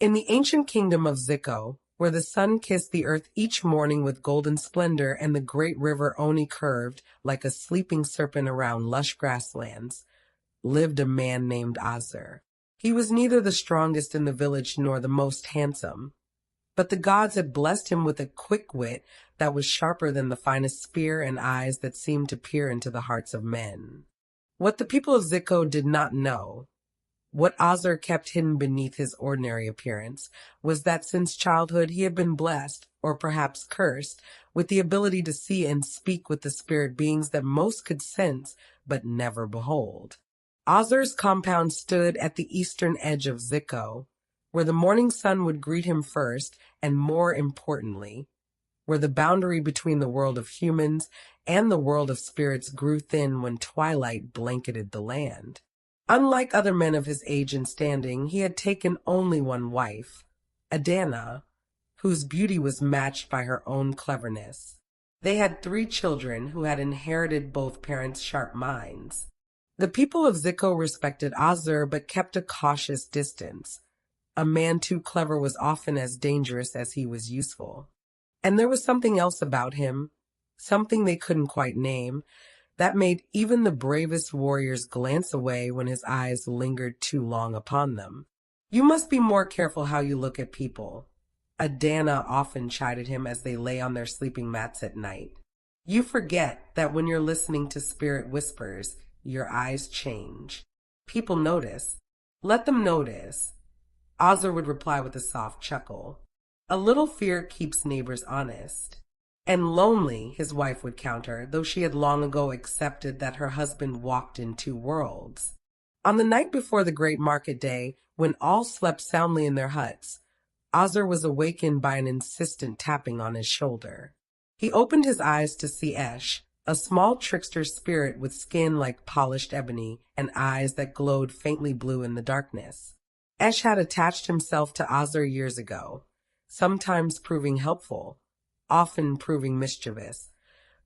In the ancient kingdom of Ziko, where the sun kissed the earth each morning with golden splendor and the great river Oni curved like a sleeping serpent around lush grasslands, lived a man named Azur. He was neither the strongest in the village nor the most handsome, but the gods had blessed him with a quick wit that was sharper than the finest spear and eyes that seemed to peer into the hearts of men. What the people of Ziko did not know, what Azur kept hidden beneath his ordinary appearance, was that since childhood he had been blessed, or perhaps cursed, with the ability to see and speak with the spirit beings that most could sense but never behold. Azur's compound stood at the eastern edge of Ziko, where the morning sun would greet him first, and more importantly, where the boundary between the world of humans and the world of spirits grew thin when twilight blanketed the land. Unlike other men of his age and standing, he had taken only one wife, Adana, whose beauty was matched by her own cleverness. They had 3 children who had inherited both parents' sharp minds. The people of Ziko respected Azur but kept a cautious distance. A man too clever was often as dangerous as he was useful. And there was something else about him, something they couldn't quite name, that made even the bravest warriors glance away when his eyes lingered too long upon them. "You must be more careful how you look at people," Adana often chided him as they lay on their sleeping mats at night. "You forget that when you're listening to spirit whispers, your eyes change. People notice. Let them notice." Azur would reply with a soft chuckle. "A little fear keeps neighbors honest." "And lonely," his wife would counter, though she had long ago accepted that her husband walked in 2 worlds. On the night before the great market day, when all slept soundly in their huts, Azur was awakened by an insistent tapping on his shoulder. He opened his eyes to see Esh, a small trickster spirit with skin like polished ebony and eyes that glowed faintly blue in the darkness. Esh had attached himself to Azur years ago, sometimes proving helpful, often proving mischievous,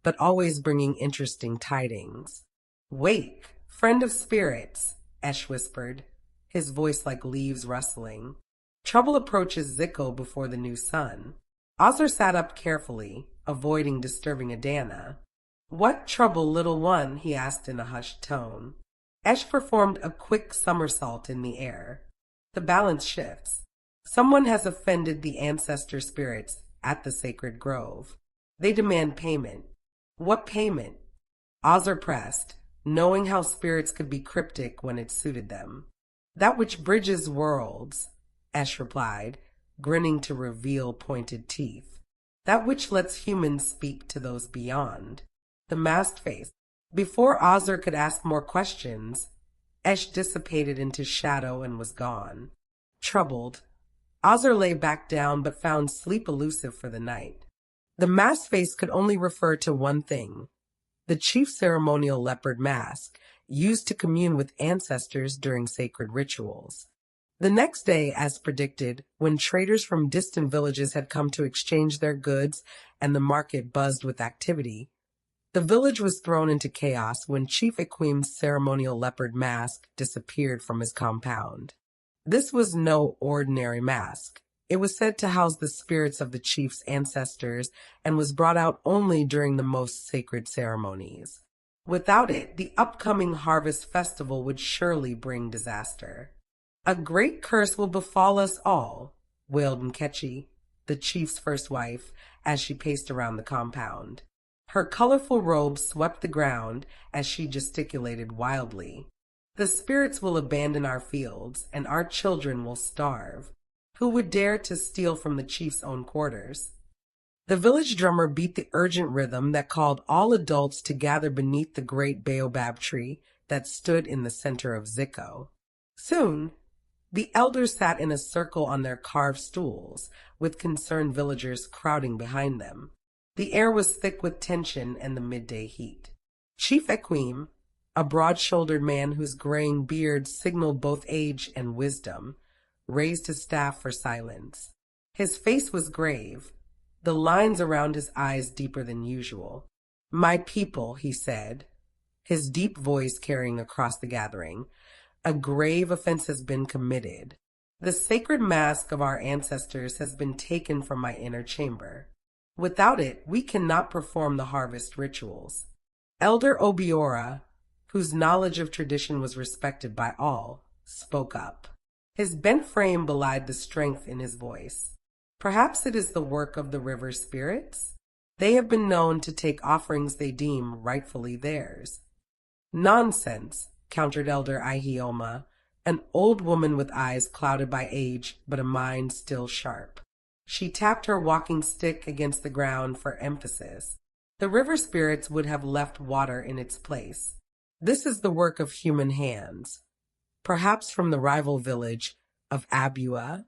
but always bringing interesting tidings. "Wake, friend of spirits," Esh whispered, his voice like leaves rustling. "Trouble approaches Ziko before the new sun." Azur sat up carefully, avoiding disturbing Adana. "What trouble, little one?" he asked in a hushed tone. Esh performed a quick somersault in the air. "The balance shifts. Someone has offended the ancestor spirits at the sacred grove. They demand payment." "What payment?" Azur pressed, knowing how spirits could be cryptic when it suited them. "That which bridges worlds," Esh replied, grinning to reveal pointed teeth. "That which lets humans speak to those beyond." The masked face. Before Azur could ask more questions, Esh dissipated into shadow and was gone. Troubled, Azur lay back down but found sleep elusive for the night. The masked face could only refer to one thing: the chief ceremonial leopard mask, used to commune with ancestors during sacred rituals. The next day, as predicted, when traders from distant villages had come to exchange their goods and the market buzzed with activity, the village was thrown into chaos when Chief Equim's ceremonial leopard mask disappeared from his compound. This was no ordinary mask. It was said to house the spirits of the chief's ancestors and was brought out only during the most sacred ceremonies. Without it, the upcoming harvest festival would surely bring disaster. "A great curse will befall us all," wailed Nkechi, the chief's first wife, as she paced around the compound. Her colorful robe swept the ground as she gesticulated wildly. "The spirits will abandon our fields, and our children will starve. Who would dare to steal from the chief's own quarters?" The village drummer beat the urgent rhythm that called all adults to gather beneath the great baobab tree that stood in the center of Ziko. Soon, the elders sat in a circle on their carved stools, with concerned villagers crowding behind them. The air was thick with tension and the midday heat. Chief Equim, a broad-shouldered man whose graying beard signaled both age and wisdom, raised his staff for silence. His face was grave, the lines around his eyes deeper than usual. "My people," he said, his deep voice carrying across the gathering, "a grave offense has been committed. The sacred mask of our ancestors has been taken from my inner chamber. Without it, we cannot perform the harvest rituals. Elder Obiora, whose knowledge of tradition was respected by all, spoke up. His bent frame belied the strength in his voice. Perhaps it is the work of the river spirits? They have been known to take offerings they deem rightfully theirs. Nonsense, countered Elder Ihioma, an old woman with eyes clouded by age but a mind still sharp. She tapped her walking stick against the ground for emphasis. The river spirits would have left water in its place. This is the work of human hands, perhaps from the rival village of Abua.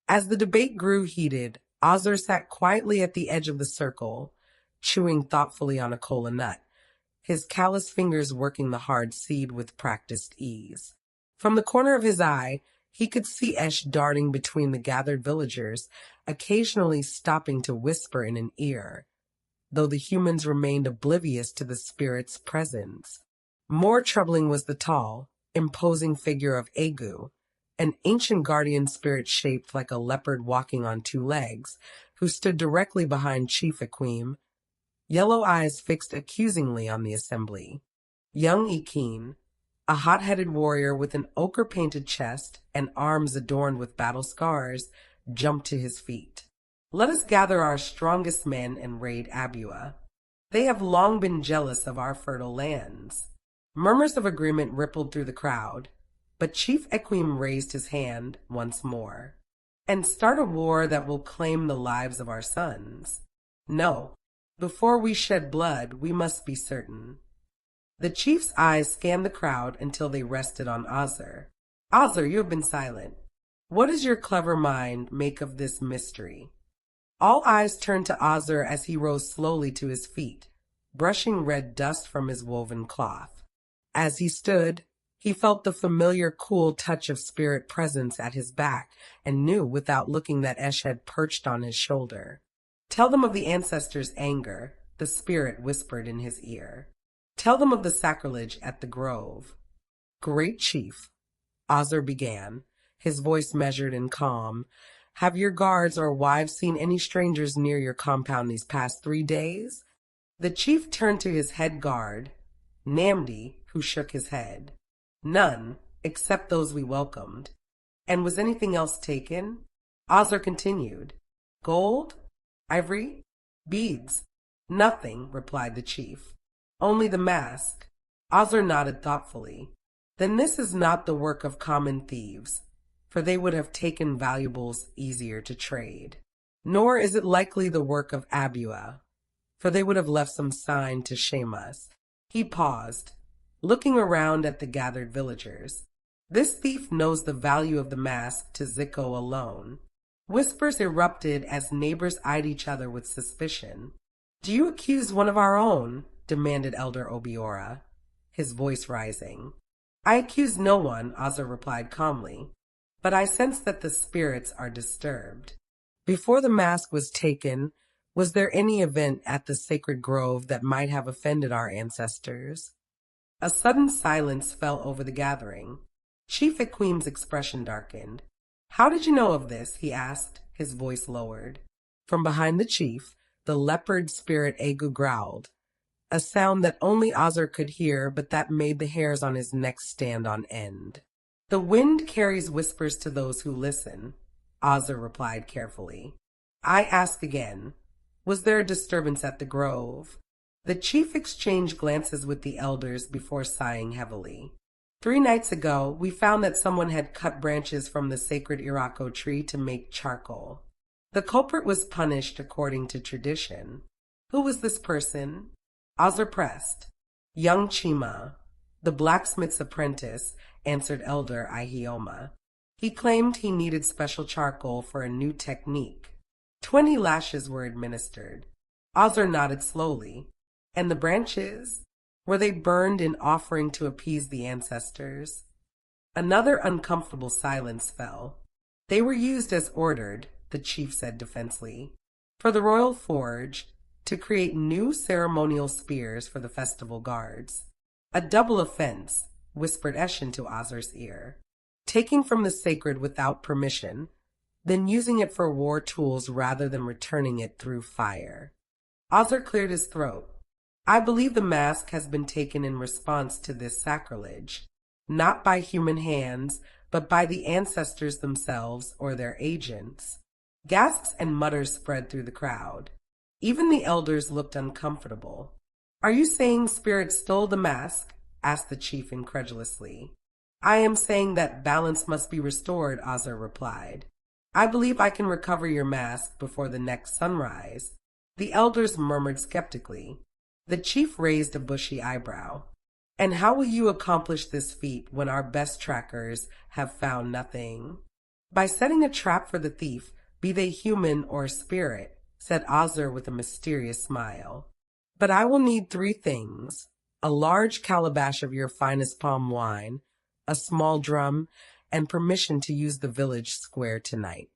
As the debate grew heated, Ozzer sat quietly at the edge of the circle, chewing thoughtfully on a kola nut, his callous fingers working the hard seed with practiced ease. From the corner of his eye, he could see Esh darting between the gathered villagers, occasionally stopping to whisper in an ear, though the humans remained oblivious to the spirit's presence. More troubling was the tall, imposing figure of Egu, an ancient guardian spirit shaped like a leopard walking on two legs, who stood directly behind Chief Equim, yellow eyes fixed accusingly on the assembly. Young Ikeen, a hot-headed warrior with an ochre-painted chest and arms adorned with battle scars, jumped to his feet. Let us gather our strongest men and raid Abua. They have long been jealous of our fertile lands. Murmurs of agreement rippled through the crowd, but Chief Equim raised his hand once more. And start a war that will claim the lives of our sons. No, before we shed blood, we must be certain. The chief's eyes scanned the crowd until they rested on Ozzer. Ozzer, you have been silent. What does your clever mind make of this mystery? All eyes turned to Ozzer as he rose slowly to his feet, brushing red dust from his woven cloth. As he stood, he felt the familiar cool touch of spirit presence at his back and knew without looking that Esh had perched on his shoulder. Tell them of the ancestors' anger, the spirit whispered in his ear. Tell them of the sacrilege at the grove. Great chief, Ozzer began, his voice measured and calm. Have your guards or wives seen any strangers near your compound these past 3 days? The chief turned to his head guard, Namdi, who shook his head. None, except those we welcomed. And was anything else taken? Ozzer continued. Gold? Ivory? Beads? Nothing, replied the chief. Only the mask. Ozzer nodded thoughtfully. Then this is not the work of common thieves, for they would have taken valuables easier to trade. Nor is it likely the work of Abua, for they would have left some sign to shame us. He paused, looking around at the gathered villagers. This thief knows the value of the mask to Ziko alone. Whispers erupted as neighbors eyed each other with suspicion. Do you accuse one of our own? Demanded Elder Obiora, his voice rising. I accuse no one, Ozzer replied calmly, but I sense that the spirits are disturbed. Before the mask was taken, was there any event at the sacred grove that might have offended our ancestors? A sudden silence fell over the gathering. Chief Equim's expression darkened. How did you know of this? He asked, his voice lowered. From behind the chief, the leopard spirit Egu growled, a sound that only Ozzer could hear, but that made the hairs on his neck stand on end. The wind carries whispers to those who listen, Ozzer replied carefully. I ask again, was there a disturbance at the grove? The chief exchanged glances with the elders before sighing heavily. 3 nights ago, we found that someone had cut branches from the sacred Irako tree to make charcoal. The culprit was punished according to tradition. Who was this person? Ozzer pressed. Young Chima, the blacksmith's apprentice, answered Elder Ihioma. He claimed he needed special charcoal for a new technique. 20 lashes were administered. Ozzer nodded slowly. And the branches? Were they burned in offering to appease the ancestors? Another uncomfortable silence fell. They were used as ordered, the chief said defensively, for the royal forge, to create new ceremonial spears for the festival guards. A double offense, whispered Esh into Ozzer's ear. taking from the sacred without permission, then using it for war tools rather than returning it through fire. Ozzer cleared his throat. I believe the mask has been taken in response to this sacrilege, not by human hands, but by the ancestors themselves or their agents. Gasps and mutters spread through the crowd. Even the elders looked uncomfortable. Are you saying spirits stole the mask? Asked the chief incredulously. I am saying that balance must be restored, Ozzer replied. I believe I can recover your mask before the next sunrise. The elders murmured skeptically. The chief raised a bushy eyebrow. And how will you accomplish this feat when our best trackers have found nothing? By setting a trap for the thief, be they human or spirit, said Ozzer with a mysterious smile. But I will need 3 things: a large calabash of your finest palm wine, a small drum, and permission to use the village square tonight.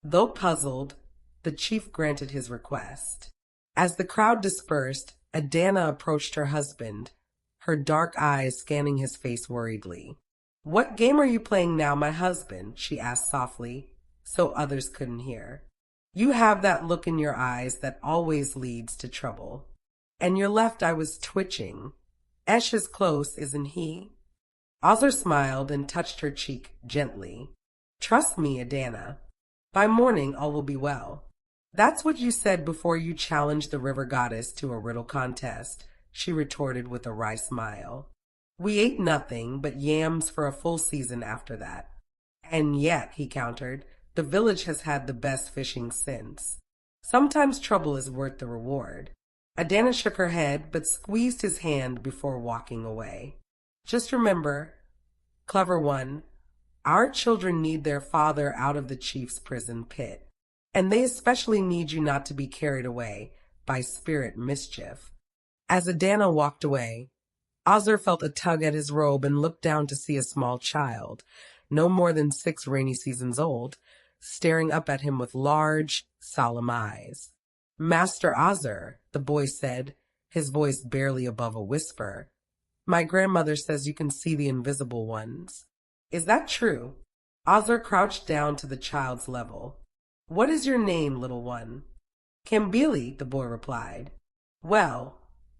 Though puzzled, the chief granted his request. As the crowd dispersed, Adana approached her husband, her dark eyes scanning his face worriedly. What game are you playing now, my husband? She asked softly, so others couldn't hear. You have that look in your eyes that always leads to trouble. And your left eye was twitching. Esh is close, isn't he? Ozzer smiled and touched her cheek gently. Trust me, Adana. By morning all will be well. That's what you said before you challenged the river goddess to a riddle contest, she retorted with a wry smile. We ate nothing but yams for a full season after that. And yet, he countered, the village has had the best fishing since. Sometimes trouble is worth the reward. Adana shook her head but squeezed his hand before walking away. Just remember, clever one, our children need their father out of the chief's prison pit. And they especially need you not to be carried away by spirit mischief. As Adana walked away, Ozzer felt a tug at his robe and looked down to see a small child, no more than 6 rainy seasons old, staring up at him with large, solemn eyes. Master Ozzer, the boy said, his voice barely above a whisper. My grandmother says you can see the invisible ones. Is that true? Ozzer crouched down to the child's level. What is your name, little one? Kambili, the boy replied. Well,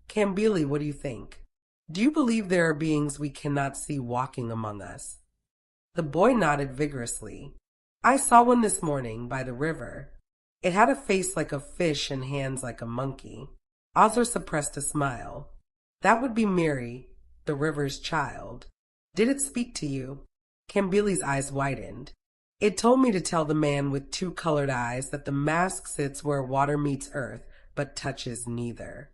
Kambili, what do you think? Do you believe there are beings we cannot see walking among us? The boy nodded vigorously. I saw one this morning by the river. It had a face like a fish and hands like a monkey. Ozzer suppressed a smile. That would be Miri, the river's child. Did it speak to you? Kambili's eyes widened. It told me to tell the man with 2 colored eyes that the mask sits where water meets earth, but touches neither.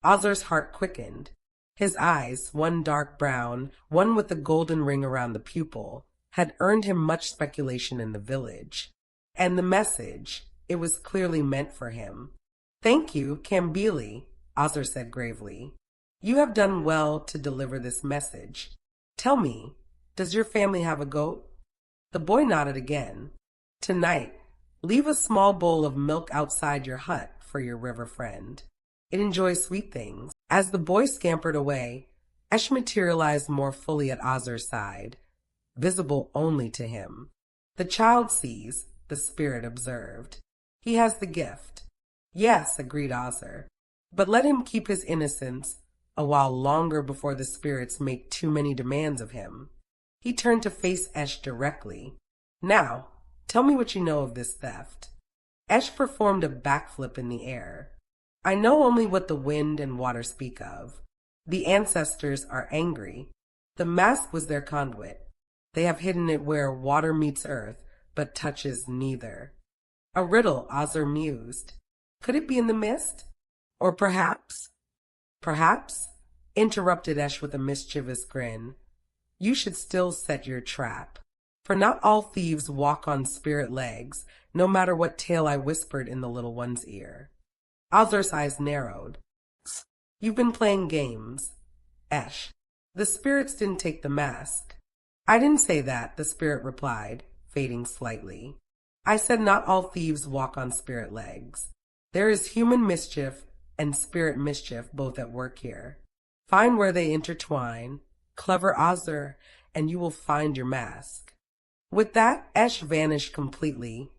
Ozzer's heart quickened. His eyes, one dark brown, one with a golden ring around the pupil, had earned him much speculation in the village. And the message, it was clearly meant for him. Thank you, Kambili, Ozzer said gravely. You have done well to deliver this message. Tell me, does your family have a goat? The boy nodded again. Tonight, leave a small bowl of milk outside your hut for your river friend. It enjoys sweet things. As the boy scampered away, Esh materialized more fully at Ozzer's side, visible only to him. The child sees, the spirit observed. He has the gift. Yes, agreed Ozzer, but let him keep his innocence a while longer before the spirits make too many demands of him. He turned to face Esh directly. Now, tell me what you know of this theft. Esh performed a backflip in the air. I know only what the wind and water speak of. The ancestors are angry. The mask was their conduit. They have hidden it where water meets earth, but touches neither. A riddle, Ozzer mused. Could it be in the mist? Or perhaps, interrupted Esh with a mischievous grin, you should still set your trap. For not all thieves walk on spirit legs, no matter what tale I whispered in the little one's ear. Ozzer's eyes narrowed. You've been playing games. Esh, the spirits didn't take the mask. I didn't say that, the spirit replied, fading slightly. I said not all thieves walk on spirit legs. There is human mischief and spirit mischief both at work here. Find where they intertwine, clever Ozzer, and you will find your mask. With that, Esh vanished completely,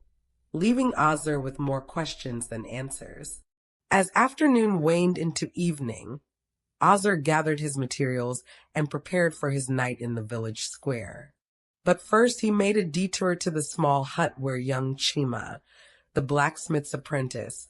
leaving Ozzer with more questions than answers. As afternoon waned into evening, Ozzer gathered his materials and prepared for his night in the village square. But first he made a detour to the small hut where young Chima, the blacksmith's apprentice,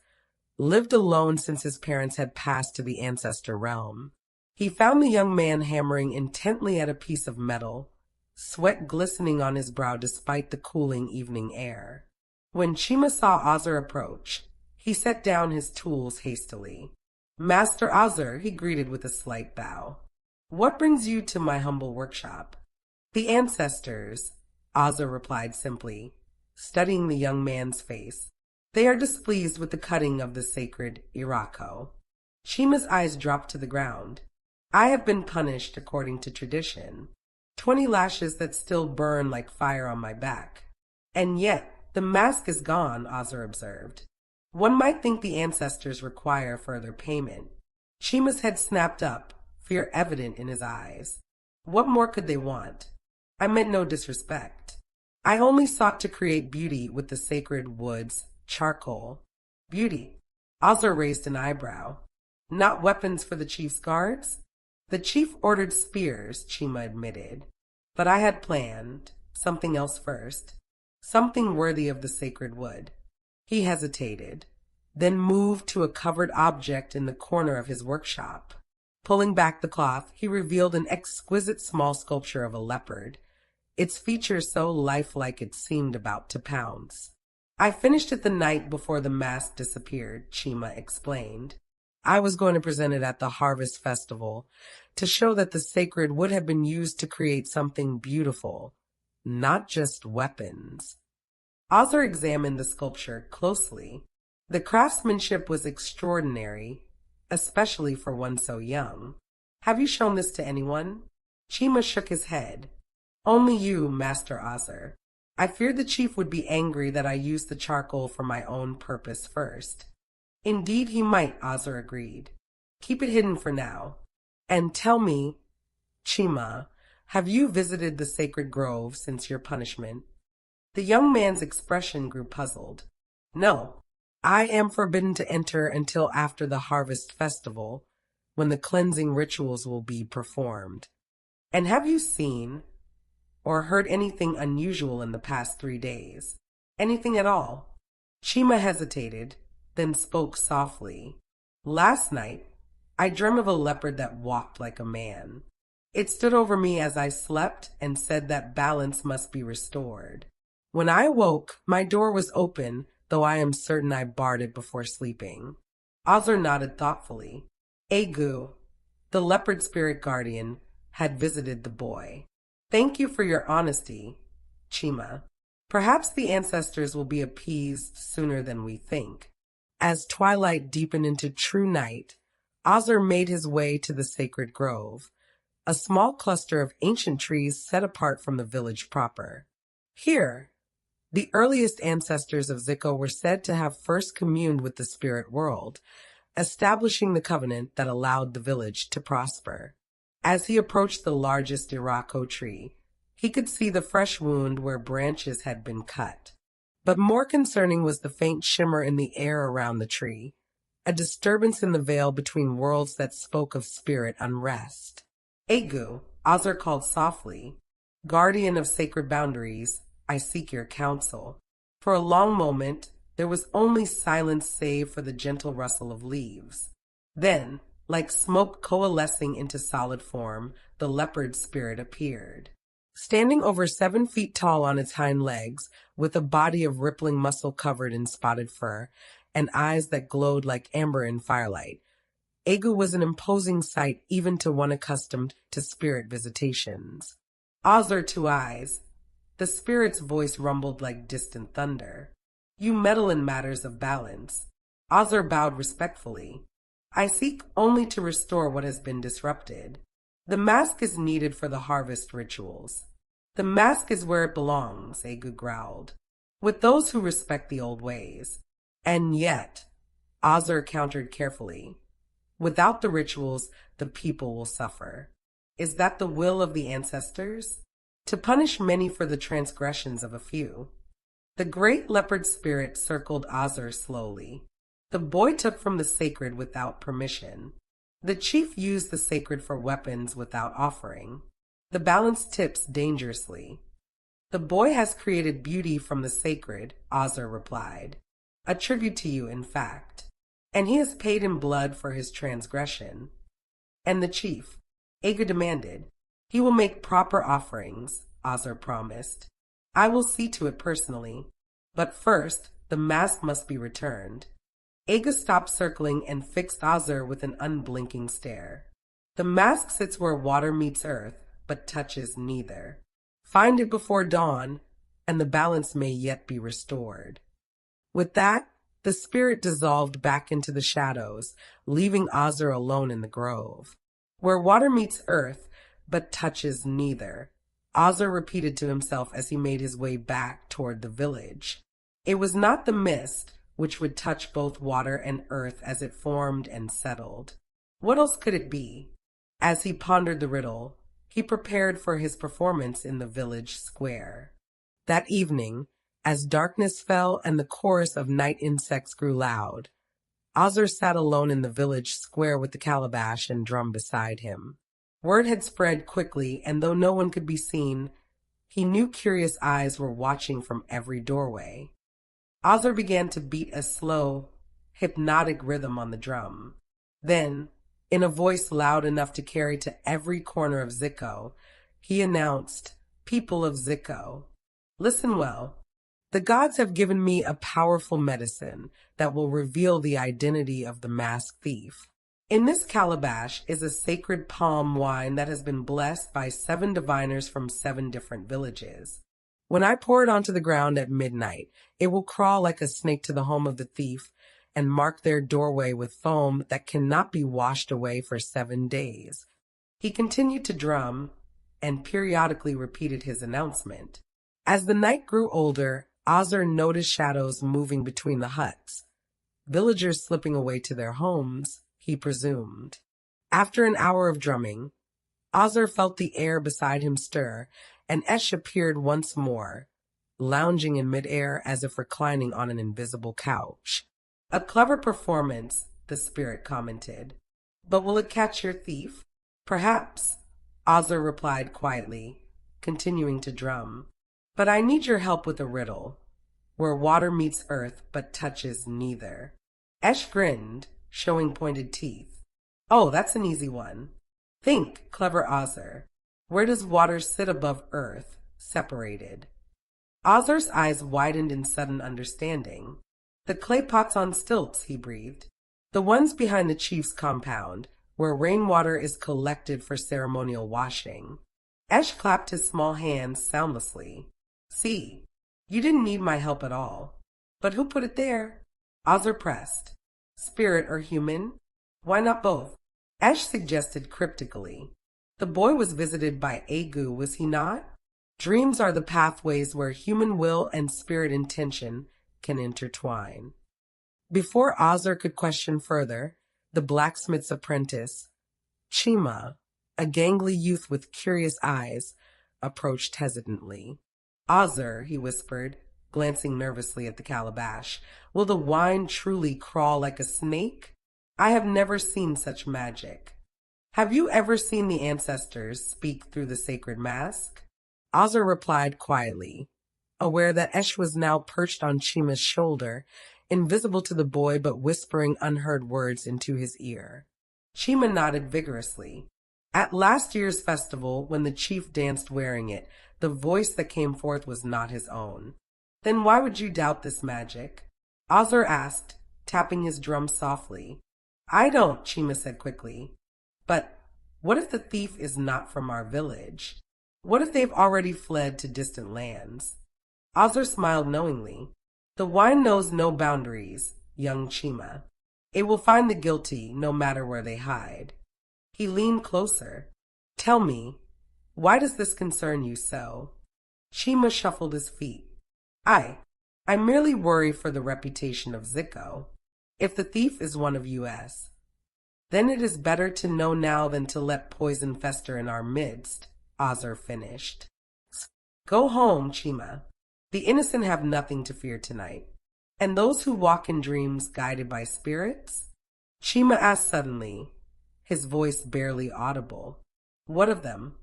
lived alone since his parents had passed to the Ancestor realm. He found the young man hammering intently at a piece of metal, sweat glistening on his brow despite the cooling evening air. When Chima saw Ozzer approach, he set down his tools hastily. "Master Ozzer," he greeted with a slight bow. "What brings you to my humble workshop?" "The Ancestors," Ozzer replied simply, studying the young man's face. "They are displeased with the cutting of the sacred Irako." Chima's eyes dropped to the ground. "I have been punished according to tradition. 20 lashes that still burn like fire on my back. And yet, the mask is gone," Ozzer observed. "One might think the Ancestors require further payment." Chima's head snapped up, fear evident in his eyes. What more could they want? I meant no disrespect. I only sought to create beauty with the sacred wood's charcoal. Beauty? Ozzer raised an eyebrow. Not weapons for the chief's guards? The chief ordered spears, Chima admitted. But I had planned something else first. Something worthy of the sacred wood. He hesitated, then moved to a covered object in the corner of his workshop. Pulling back the cloth, he revealed an exquisite small sculpture of a leopard, its features so lifelike it seemed about to pounce. "I finished it the night before the mask disappeared," Chima explained. "I was going to present it at the Harvest Festival to show that the sacred would have been used to create something beautiful, not just weapons." Ozzer examined the sculpture closely. The craftsmanship was extraordinary, especially for one so young. "Have you shown this to anyone?" Chima shook his head. "Only you, Master Ozzer. I feared the chief would be angry that I used the charcoal for my own purpose first." "Indeed he might," Ozzer agreed. "Keep it hidden for now. And tell me, Chima, have you visited the sacred grove since your punishment?" The young man's expression grew puzzled. "No. I am forbidden to enter until after the Harvest Festival, when the cleansing rituals will be performed." "And have you seen or heard anything unusual in the past 3 days? Anything at all?" Chima hesitated, then spoke softly. "Last night, I dreamt of a leopard that walked like a man. It stood over me as I slept and said that balance must be restored. When I awoke, my door was open, though I am certain I barred it before sleeping." Ozzer nodded thoughtfully. Egu, the leopard spirit guardian, had visited the boy. "Thank you for your honesty, Chima. Perhaps the Ancestors will be appeased sooner than we think." As twilight deepened into true night, Ozzer made his way to the sacred grove, a small cluster of ancient trees set apart from the village proper. Here, the earliest ancestors of Ziko were said to have first communed with the spirit world, establishing the covenant that allowed the village to prosper. As he approached the largest Irako tree, he could see the fresh wound where branches had been cut. But more concerning was the faint shimmer in the air around the tree, a disturbance in the veil between worlds that spoke of spirit unrest. "Egu," Ozzer called softly, "guardian of sacred boundaries, I seek your counsel." For a long moment, there was only silence save for the gentle rustle of leaves. Then, like smoke coalescing into solid form, the leopard spirit appeared. Standing over 7 feet tall on its hind legs, with a body of rippling muscle covered in spotted fur, and eyes that glowed like amber in firelight, Egu was an imposing sight even to one accustomed to spirit visitations. "Ozzer, 2 eyes." The spirit's voice rumbled like distant thunder. "You meddle in matters of balance." Ozzer bowed respectfully. "I seek only to restore what has been disrupted. The mask is needed for the harvest rituals." "The mask is where it belongs," Egu growled, "with those who respect the old ways." "And yet," Ozzer countered carefully, "without the rituals, the people will suffer." "Is that the will of the Ancestors?" to punish many for the transgressions of a few. The great leopard spirit circled Azur slowly. The boy took from the sacred without permission. The chief used the sacred for weapons without offering. The balance tips dangerously. The boy has created beauty from the sacred, Azur replied. A tribute to you, in fact. And he has paid in blood for his transgression. And the chief, Aga demanded. He will make proper offerings, Azur promised. I will see to it personally. But first, the mask must be returned. Aga stopped circling and fixed Azur with an unblinking stare. The mask sits where water meets earth, but touches neither. Find it before dawn, and the balance may yet be restored. With that, the spirit dissolved back into the shadows, leaving Azur alone in the grove. Where water meets earth, but touches neither, Azur repeated to himself as he made his way back toward the village. It was not the mist, which would touch both water and earth as it formed and settled. What else could it be? As he pondered the riddle, he prepared for his performance in the village square. That evening, as darkness fell and the chorus of night insects grew loud, Azur sat alone in the village square with the calabash and drum beside him. Word had spread quickly, and though no one could be seen, he knew curious eyes were watching from every doorway. Azur began to beat a slow, hypnotic rhythm on the drum. Then, in a voice loud enough to carry to every corner of Ziko, he announced, "People of Ziko, listen well. The gods have given me a powerful medicine that will reveal the identity of the masked thief. In this calabash is a sacred palm wine that has been blessed by 7 diviners from 7 different villages. When I pour it onto the ground at midnight, it will crawl like a snake to the home of the thief and mark their doorway with foam that cannot be washed away for 7 days." He continued to drum and periodically repeated his announcement. As the night grew older, Azur noticed shadows moving between the huts, villagers slipping away to their homes, he presumed. After an hour of drumming, Azur felt the air beside him stir, and Esh appeared once more, lounging in midair as if reclining on an invisible couch. "A clever performance," the spirit commented. "But will it catch your thief?" "Perhaps," Azur replied quietly, continuing to drum. "But I need your help with a riddle, where water meets earth but touches neither." Esh grinned, showing pointed teeth. "Oh, that's an easy one. Think, clever Azur. Where does water sit above earth, separated?" Azur's eyes widened in sudden understanding. "The clay pots on stilts," he breathed. "The ones behind the chief's compound, where rainwater is collected for ceremonial washing." Esh clapped his small hands soundlessly. "See, you didn't need my help at all. But who put it there?" Azur pressed. "Spirit or human? Why not both?" Esh suggested cryptically. "The boy was visited by Agu, was he not? Dreams are the pathways where human will and spirit intention can intertwine." Before Azur could question further, the blacksmith's apprentice, Chima, a gangly youth with curious eyes, approached hesitantly. "Azur," he whispered, glancing nervously at the calabash, "will the wine truly crawl like a snake? I have never seen such magic. Have you ever seen the ancestors speak through the sacred mask?" Azur replied quietly, aware that Esh was now perched on Chima's shoulder, invisible to the boy but whispering unheard words into his ear. Chima nodded vigorously. At last year's festival, when the chief danced wearing it, the voice that came forth was not his own. "Then why would you doubt this magic?" Azur asked, tapping his drum softly. "I don't," Chima said quickly. "But what if the thief is not from our village? What if they've already fled to distant lands?" Azur smiled knowingly. "The wine knows no boundaries, young Chima. It will find the guilty no matter where they hide." He leaned closer. "Tell me, why does this concern you so?" Chima shuffled his feet. I merely worry for the reputation of Ziko. If the thief is one of us, then it is better to know now than to let poison fester in our midst," Azur finished. Go home, Chima. The innocent have nothing to fear tonight. And those who walk in dreams guided by spirits? Chima asked suddenly, his voice barely audible. What of them?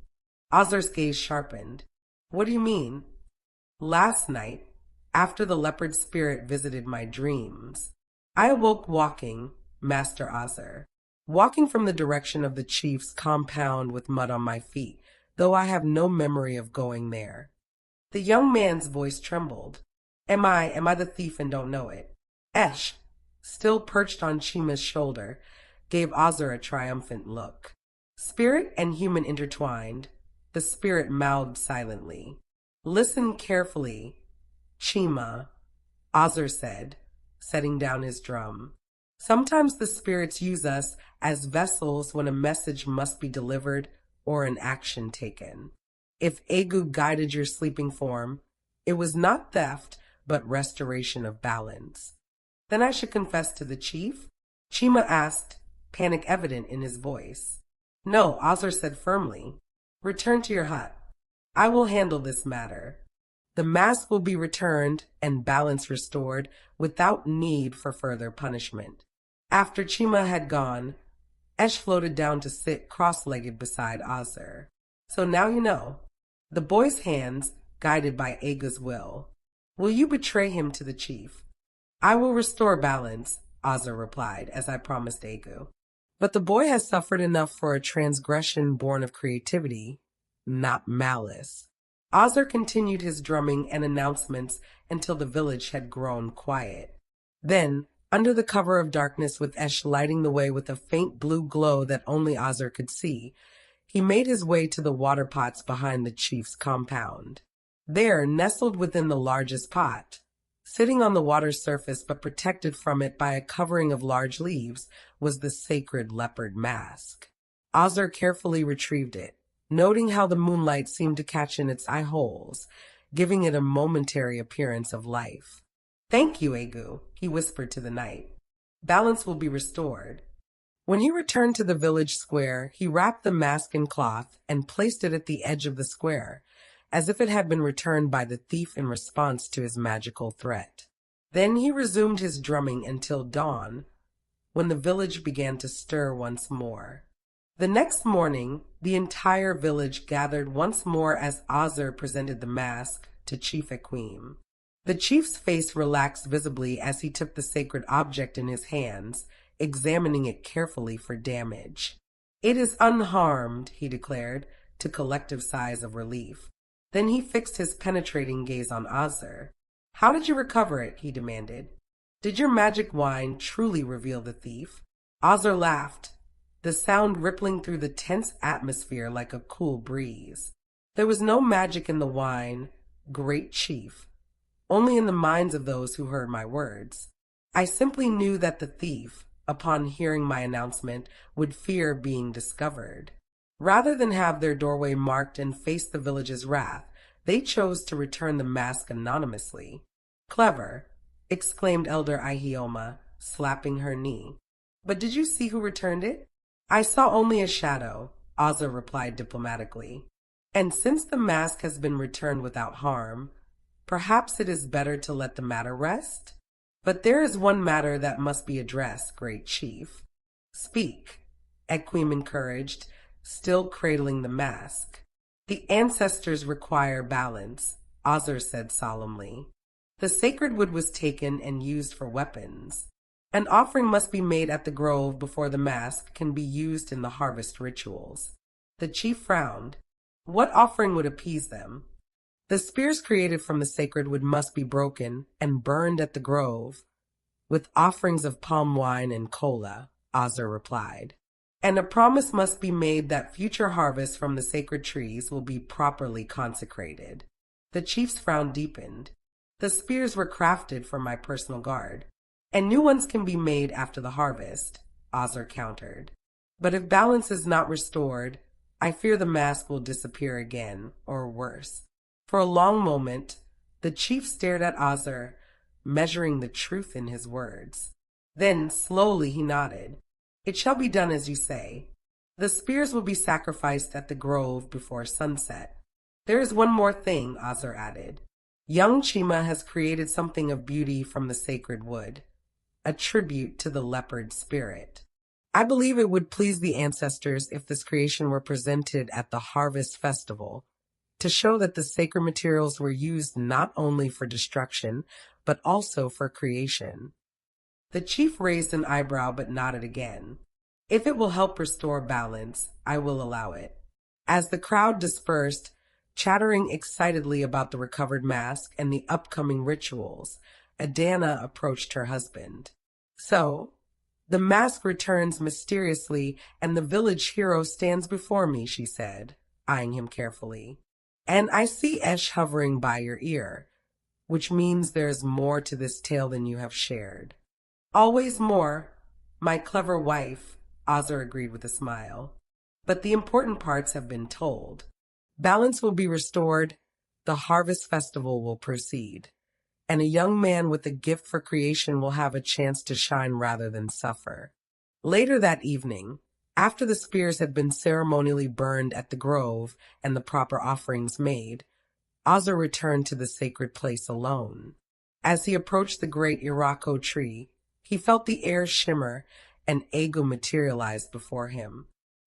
Ozur's gaze sharpened. What do you mean? Last night, after the leopard spirit visited my dreams, I awoke walking, Master Ozur, walking from the direction of the chief's compound with mud on my feet, though I have no memory of going there. The young man's voice trembled. Am I the thief and don't know it? Esh, still perched on Chima's shoulder, gave Ozur a triumphant look. Spirit and human intertwined, the spirit mouthed silently. Listen carefully, Chima, Ozur said, setting down his drum. Sometimes the spirits use us as vessels when a message must be delivered or an action taken. If Egu guided your sleeping form, it was not theft, but restoration of balance. Then I should confess to the chief? Chima asked, panic evident in his voice. No, Ozur said firmly. Return to your hut. I will handle this matter. The mask will be returned and balance restored without need for further punishment. After Chima had gone, Esh floated down to sit cross-legged beside Ozur. So now you know. The boy's hands, guided by Egu's will. Will you betray him to the chief? I will restore balance, Ozur replied, as I promised Egu. But the boy has suffered enough for a transgression born of creativity, not malice. Ozur continued his drumming and announcements until the village had grown quiet. Then, under the cover of darkness with Esh lighting the way with a faint blue glow that only Ozur could see, he made his way to the water pots behind the chief's compound. There, nestled within the largest pot, sitting on the water's surface but protected from it by a covering of large leaves, was the sacred leopard mask. Ozur carefully retrieved it, noting how the moonlight seemed to catch in its eye holes, giving it a momentary appearance of life. Thank you, Egu, he whispered to the night. Balance will be restored. When he returned to the village square, he wrapped the mask in cloth and placed it at the edge of the square, as if it had been returned by the thief in response to his magical threat. Then he resumed his drumming until dawn, when the village began to stir once more. The next morning, the entire village gathered once more as Ozur presented the mask to Chief Equim. The chief's face relaxed visibly as he took the sacred object in his hands, examining it carefully for damage. It is unharmed, he declared, to collective sighs of relief. Then he fixed his penetrating gaze on Ozur. How did you recover it? He demanded. Did your magic wine truly reveal the thief? Ozur laughed, the sound rippling through the tense atmosphere like a cool breeze. There was no magic in the wine, great chief, only in the minds of those who heard my words. I simply knew that the thief, upon hearing my announcement, would fear being discovered. Rather than have their doorway marked and face the village's wrath, they chose to return the mask anonymously. Clever, exclaimed Elder Ihioma, slapping her knee. But did you see who returned it? I saw only a shadow, Ozur replied diplomatically. And since the mask has been returned without harm, perhaps it is better to let the matter rest? But there is one matter that must be addressed, great chief. Speak, Equim encouraged, still cradling the mask. The ancestors require balance, Ozur said solemnly. The sacred wood was taken and used for weapons. An offering must be made at the grove before the mask can be used in the harvest rituals. The chief frowned. What offering would appease them? The spears created from the sacred wood must be broken and burned at the grove, with offerings of palm wine and cola, Ozur replied. And a promise must be made that future harvests from the sacred trees will be properly consecrated. The chief's frown deepened. The spears were crafted for my personal guard, and new ones can be made after the harvest, Ozur countered. But if balance is not restored, I fear the mask will disappear again, or worse. For a long moment, the chief stared at Ozur, measuring the truth in his words. Then, slowly, he nodded. It shall be done as you say. The spears will be sacrificed at the grove before sunset. There is one more thing, Azar added. Young Chima has created something of beauty from the sacred wood, a tribute to the leopard spirit. I believe it would please the ancestors if this creation were presented at the harvest festival, to show that the sacred materials were used not only for destruction, but also for creation. The chief raised an eyebrow but nodded again. If it will help restore balance, I will allow it. As the crowd dispersed, chattering excitedly about the recovered mask and the upcoming rituals, Adana approached her husband. So, the mask returns mysteriously and the village hero stands before me, she said, eyeing him carefully. And I see Esh hovering by your ear, which means there's more to this tale than you have shared. Always more, my clever wife, Azar agreed with a smile. But the important parts have been told. Balance will be restored, the harvest festival will proceed, and a young man with a gift for creation will have a chance to shine rather than suffer. Later that evening, after the spears had been ceremonially burned at the grove and the proper offerings made, Azar returned to the sacred place alone. As he approached the great Irako tree, he felt the air shimmer and Ego materialized before him.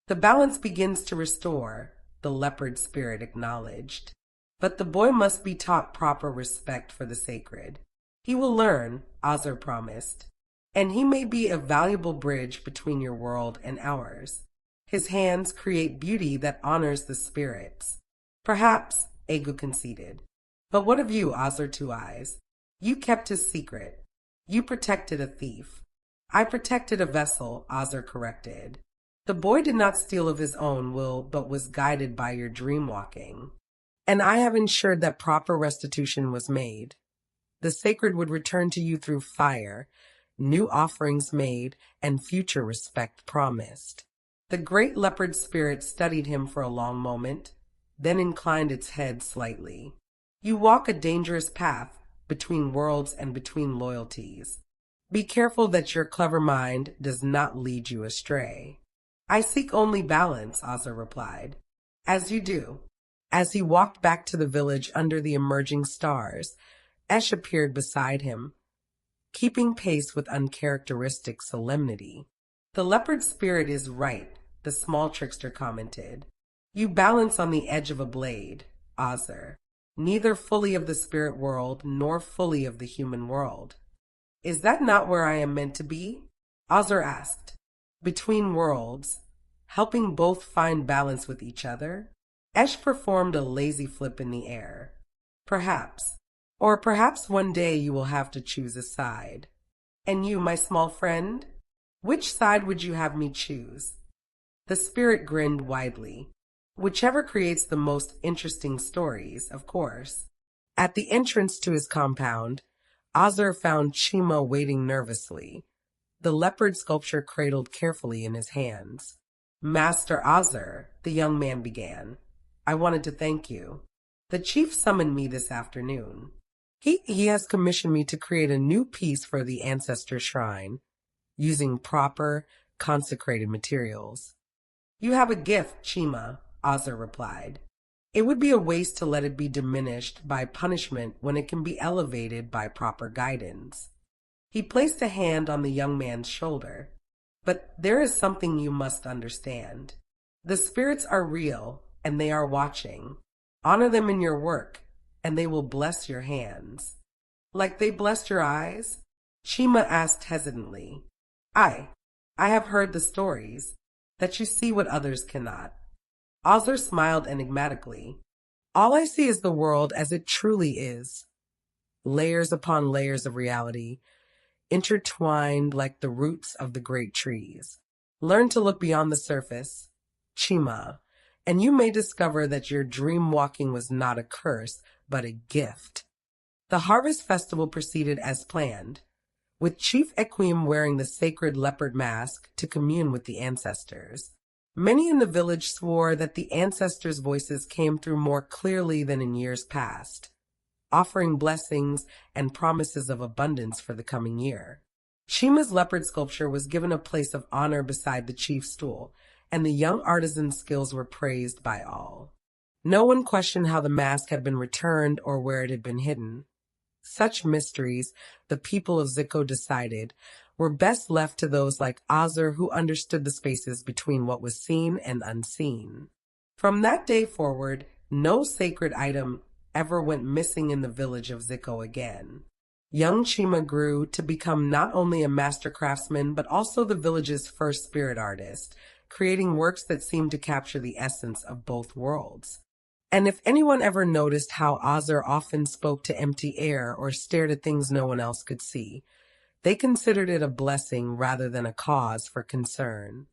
The balance begins to restore, the leopard spirit acknowledged. But the boy must be taught proper respect for the sacred. He will learn, Azar promised, and he may be a valuable bridge between your world and ours. His hands create beauty that honors the spirits. Perhaps, Ego conceded. But what of you, Azar Two Eyes? You kept his secret. You protected a thief. I protected a vessel, Azar corrected. The boy did not steal of his own will, but was guided by your dream walking. And I have ensured that proper restitution was made. The sacred would return to you through fire, new offerings made, and future respect promised. The great leopard spirit studied him for a long moment, then inclined its head slightly. You walk a dangerous path between worlds and between loyalties. Be careful that your clever mind does not lead you astray. I seek only balance, Azar replied. As you do. As he walked back to the village under the emerging stars, Esh appeared beside him, keeping pace with uncharacteristic solemnity. The leopard spirit is right, the small trickster commented. You balance on the edge of a blade, Azar, neither fully of the spirit world nor fully of the human world. Is that not where I am meant to be? Azar asked. Between worlds, helping both find balance with each other? Esh performed a lazy flip in the air. Perhaps. Or perhaps one day you will have to choose a side. And you, my small friend? Which side would you have me choose? The spirit grinned widely. Whichever creates the most interesting stories, of course. At the entrance to his compound, Azar found Chima waiting nervously, the leopard sculpture cradled carefully in his hands. Master Azar, the young man began, I wanted to thank you. The chief summoned me this afternoon. He has commissioned me to create a new piece for the Ancestor shrine, using proper, consecrated materials. You have a gift, Chima, Azar replied. It would be a waste to let it be diminished by punishment when it can be elevated by proper guidance. He placed a hand on the young man's shoulder. But there is something you must understand. The spirits are real, and they are watching. Honor them in your work, and they will bless your hands. Like they blessed your eyes? Chima asked hesitantly. I have heard the stories, that you see what others cannot. Azar smiled enigmatically. All I see is the world as it truly is. Layers upon layers of reality, intertwined like the roots of the great trees. Learn to look beyond the surface, Chima, and you may discover that your dream walking was not a curse, but a gift. The harvest festival proceeded as planned, with Chief Equim wearing the sacred leopard mask to commune with the ancestors. Many in the village swore that the ancestors' voices came through more clearly than in years past, offering blessings and promises of abundance for the coming year. Chima's leopard sculpture was given a place of honor beside the chief's stool, and the young artisan's skills were praised by all. No one questioned how the mask had been returned or where it had been hidden. Such mysteries, the people of Ziko decided, were best left to those like Azur who understood the spaces between what was seen and unseen. From that day forward, no sacred item ever went missing in the village of Ziko again. Young Chima grew to become not only a master craftsman but also the village's first spirit artist, creating works that seemed to capture the essence of both worlds. And if anyone ever noticed how Azur often spoke to empty air or stared at things no one else could see, they considered it a blessing rather than a cause for concern.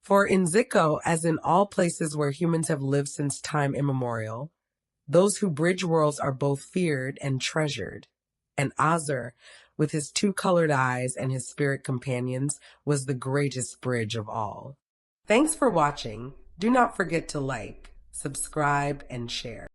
For in Ziko, as in all places where humans have lived since time immemorial, those who bridge worlds are both feared and treasured. And Azur, with his two-colored eyes and his spirit companions, was the greatest bridge of all. Thanks for watching. Do not forget to like, subscribe, and share.